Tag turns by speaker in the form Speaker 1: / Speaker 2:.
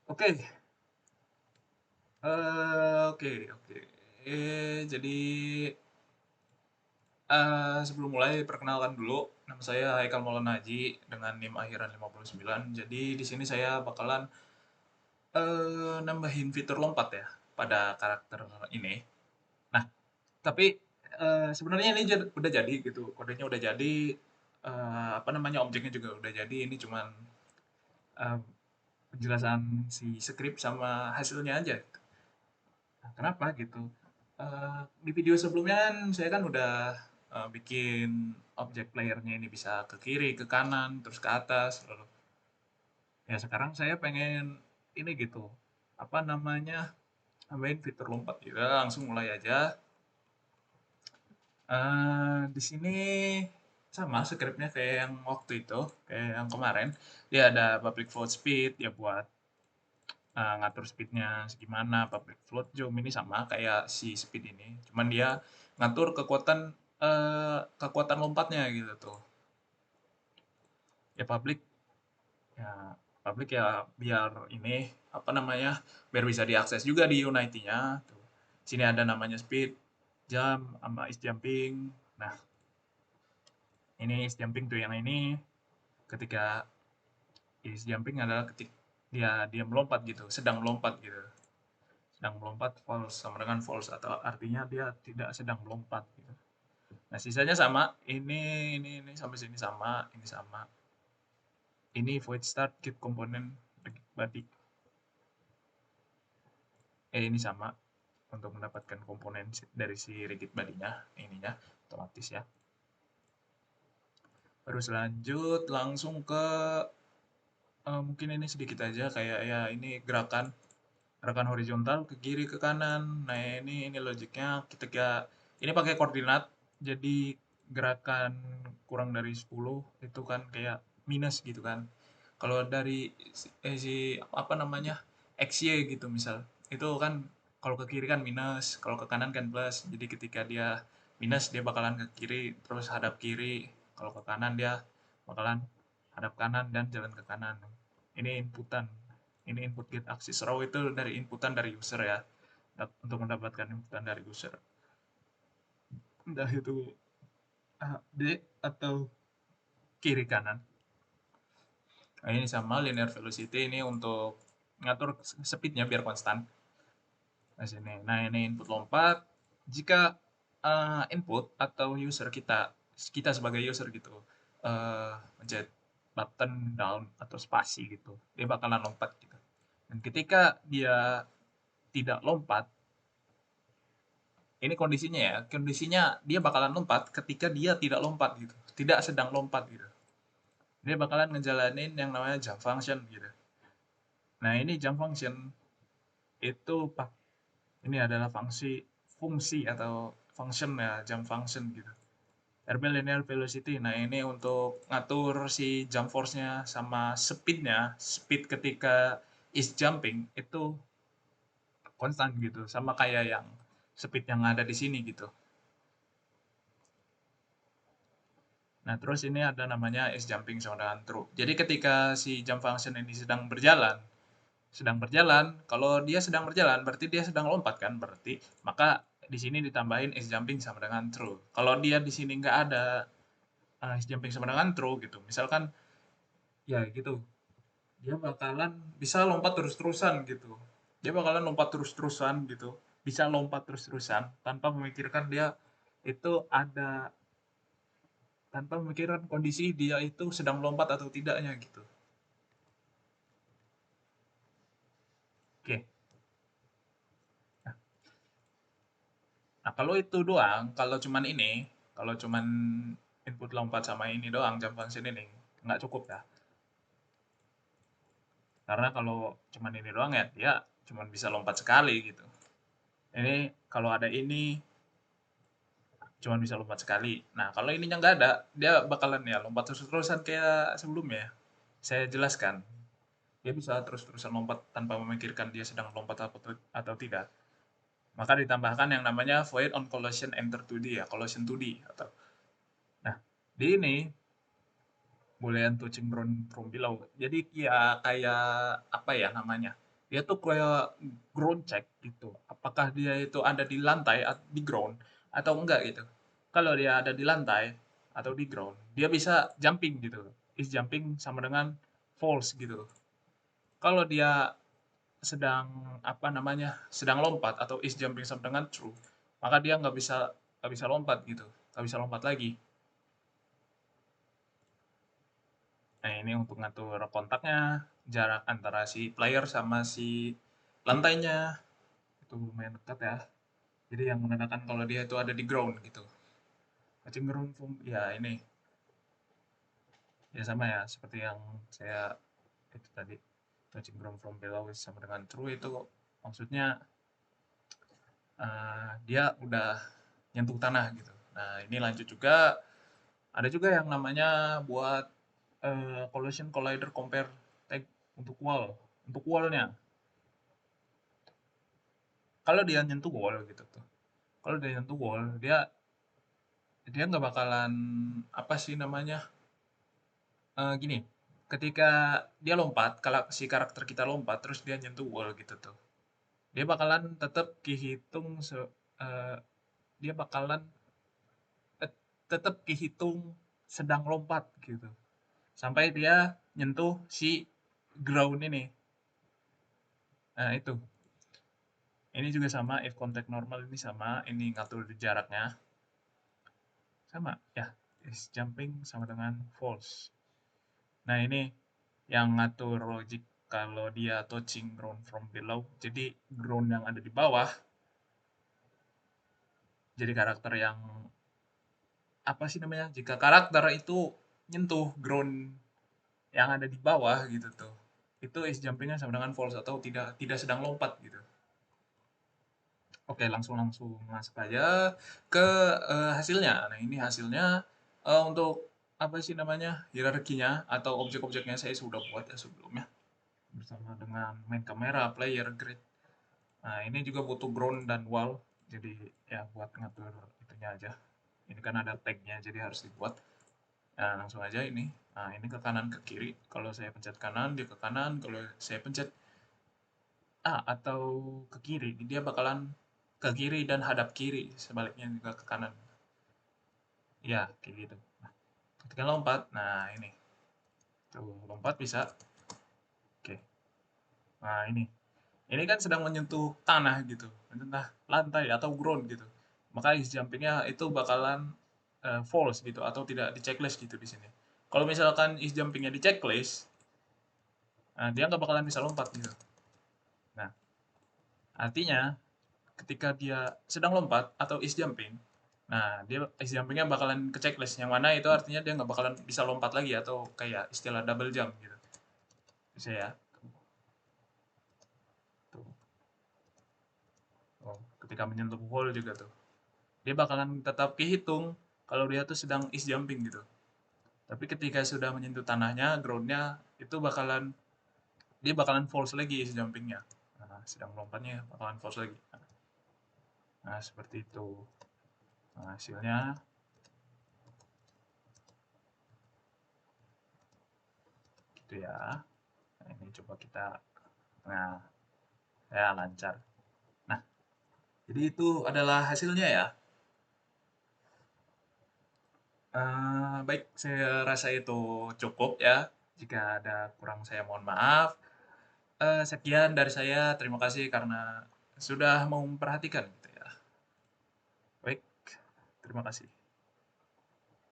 Speaker 1: Oke, oke, oke. Jadi sebelum mulai perkenalkan dulu, nama saya Haikal Maulana Haji dengan NIM akhiran 59. Jadi di sini saya bakalan nambahin fitur lompat ya pada karakter ini. Nah, tapi sebenarnya ini udah jadi gitu, kodenya udah jadi, apa namanya objeknya juga udah jadi. Ini cuman eh, penjelasan si script sama hasilnya aja. Nah, kenapa gitu? Di video sebelumnya kan saya kan udah bikin objek playernya ini bisa ke kiri, ke kanan, terus ke atas. Lalu. Ya sekarang saya pengen ini gitu, apa namanya, nambahin fitur lompat gitu. Langsung mulai aja. Di sini sama scriptnya kayak yang waktu itu, kayak yang kemarin. Dia ada public float speed, dia buat ngatur speednya segimana, public float zoom ini sama kayak si speed ini. Cuman dia ngatur kekuatan lompatnya gitu tuh. Ya ya public ya biar ini apa namanya biar bisa diakses juga di Unity-nya. Tuh. Sini ada namanya speed, jump, sama is jumping. Nah ini is jumping tuh yang ini ketika is jumping adalah ketika dia melompat gitu, sedang melompat gitu. Sedang melompat false sama dengan false atau artinya dia tidak sedang melompat gitu. Nah, sisanya sama. Ini sampai sini sama, ini sama. Ini void start keep komponen body. Ini sama untuk mendapatkan komponen dari si rigid body-nya, ininya otomatis ya. Terus lanjut langsung ke mungkin ini sedikit aja kayak ya ini gerakan horizontal ke kiri ke kanan. Nah, ini logiknya ketika ini pakai koordinat. Jadi gerakan kurang dari 10 itu kan kayak minus gitu kan. Kalau dari si apa namanya? XY gitu misal. Itu kan kalau ke kiri kan minus, kalau ke kanan kan plus. Jadi ketika dia minus dia bakalan ke kiri terus hadap kiri. Kalau ke kanan dia bakalan hadap kanan dan jalan ke kanan. Ini inputan. Ini input get axis raw itu dari inputan dari user ya. Untuk mendapatkan inputan dari user. Entah itu D atau kiri kanan. Nah, ini sama linear velocity ini untuk ngatur speednya biar konstan. Nah, sini. Nah, ini input lompat. Jika input atau user kita sebagai user gitu, mencet button down atau spasi gitu, dia bakalan lompat gitu. Dan ketika dia tidak lompat, ini kondisinya ya, kondisinya dia bakalan lompat ketika dia tidak lompat gitu, tidak sedang lompat gitu. Dia bakalan ngejalanin yang namanya jump function gitu. Nah ini jump function itu ini adalah fungsi atau function ya jump function gitu. RB linear velocity. Nah ini untuk ngatur si jump force-nya sama speed-nya, speed ketika is jumping itu konstan gitu, sama kayak yang speed yang ada di sini gitu. Nah, terus ini ada namanya is jumping sama dengan true. Jadi ketika si jump function ini sedang berjalan, kalau dia sedang berjalan berarti dia sedang lompat kan? Berarti maka di sini ditambahin is jumping sama dengan true. Kalau dia di sini nggak ada is jumping sama dengan true gitu. Misalkan ya gitu. Dia bakalan bisa lompat terus-terusan gitu. Dia bakalan lompat terus-terusan gitu. Bisa lompat terus-terusan tanpa memikirkan dia itu ada tanpa memikirkan kondisi dia itu sedang melompat atau tidaknya gitu. Oke. Nah, kalau itu doang, kalau cuman input lompat sama ini doang, jump function ini, nggak cukup ya. Karena kalau cuman ini doang ya, dia cuman bisa lompat sekali gitu. Ini kalau ada ini, cuman bisa lompat sekali. Nah, kalau ininya nggak ada, dia bakalan ya lompat terus-terusan kayak sebelumnya. Saya jelaskan. Dia bisa terus-terusan lompat tanpa memikirkan dia sedang lompat atau tidak. Maka ditambahkan yang namanya void on collision enter 2D ya, collision 2D atau nah, di ini boolean touching from below. Jadi ya kayak apa ya namanya? Dia tuh kayak ground check gitu. Apakah dia itu ada di lantai, di ground atau enggak gitu. Kalau dia ada di lantai atau di ground, dia bisa jumping gitu. Is jumping sama dengan false gitu. Kalau dia sedang apa namanya, sedang lompat atau is jumping sama dengan true, maka dia nggak bisa lompat gitu, nggak bisa lompat lagi. Nah, ini untuk ngatur kontaknya, jarak antara si player sama si lantainya, itu lumayan dekat ya. Jadi yang menandakan kalau dia itu ada di ground gitu. Touching ground from, ya ini, ya sama ya, seperti yang saya itu tadi. Touching ground from below sama dengan true itu maksudnya dia udah nyentuh tanah gitu. Nah, ini lanjut juga, ada juga yang namanya buat collision collider compare tag untuk wall. Untuk wallnya, kalau dia nyentuh wall gitu tuh. Kalau dia nyentuh wall, dia dia nggak bakalan apa sih namanya? Gini, ketika dia lompat, kalau si karakter kita lompat terus dia nyentuh wall gitu tuh. Dia bakalan tetap kehitung eh, dia bakalan eh, tetap kehitung sedang lompat gitu. Sampai dia nyentuh si ground ini. Nah, itu. Ini juga sama, if contact normal ini sama, ini ngatur jaraknya. Sama, ya. Is jumping sama dengan false. Nah, ini yang ngatur logic kalau dia touching ground from below. Jadi, ground yang ada di bawah, jadi karakter yang, apa sih namanya? Jika karakter itu nyentuh ground yang ada di bawah gitu tuh. Itu is jumpingnya sama dengan false atau tidak tidak sedang lompat gitu. Oke, langsung langsung masuk aja ke hasilnya. Nah, ini hasilnya untuk apa sih namanya? Hierarkinya atau objek-objeknya saya sudah buat ya sebelumnya bersama dengan main kamera, player, grid. Nah, ini juga butuh ground dan wall. Jadi ya buat ngatur itunya aja. Ini kan ada tagnya jadi harus dibuat. Nah, langsung aja ini. Nah, ini ke kanan ke kiri. Kalau saya pencet kanan, dia ke kanan. Kalau saya pencet A atau ke kiri, dia bakalan ke kiri dan hadap kiri, sebaliknya juga ke kanan. Ya, kayak gitu. Nah, ketika lompat, nah ini. Tuh, lompat bisa. Oke. Nah, ini. Ini kan sedang menyentuh tanah gitu. Menyentuh lantai atau ground gitu. Maka is jumpingnya itu bakalan false gitu atau tidak di checklist gitu di sini. Kalau misalkan is jumpingnya di checklist, nah, dia nggak bakalan bisa lompat gitu. Nah, artinya ketika dia sedang lompat atau is jumping, nah dia is jumpingnya bakalan ke checklist, yang mana itu artinya dia nggak bakalan bisa lompat lagi atau kayak istilah double jump gitu. Bisa ya. Tuh. Oh, ketika menyentuh wall juga tuh. Dia bakalan tetap kehitung kalau dia tuh sedang is jumping gitu. Tapi ketika sudah menyentuh tanahnya, groundnya itu dia bakalan false lagi is jumpingnya. Nah, sedang lompatnya bakalan false lagi. Nah, seperti itu. Nah, hasilnya gitu ya. Nah, ini coba kita, nah, ya lancar. Nah, jadi itu adalah hasilnya ya. Baik, saya rasa itu cukup ya. Jika ada kurang saya mohon maaf. Sekian dari saya. Terima kasih karena sudah mau memperhatikan gitu ya. Baik, terima kasih.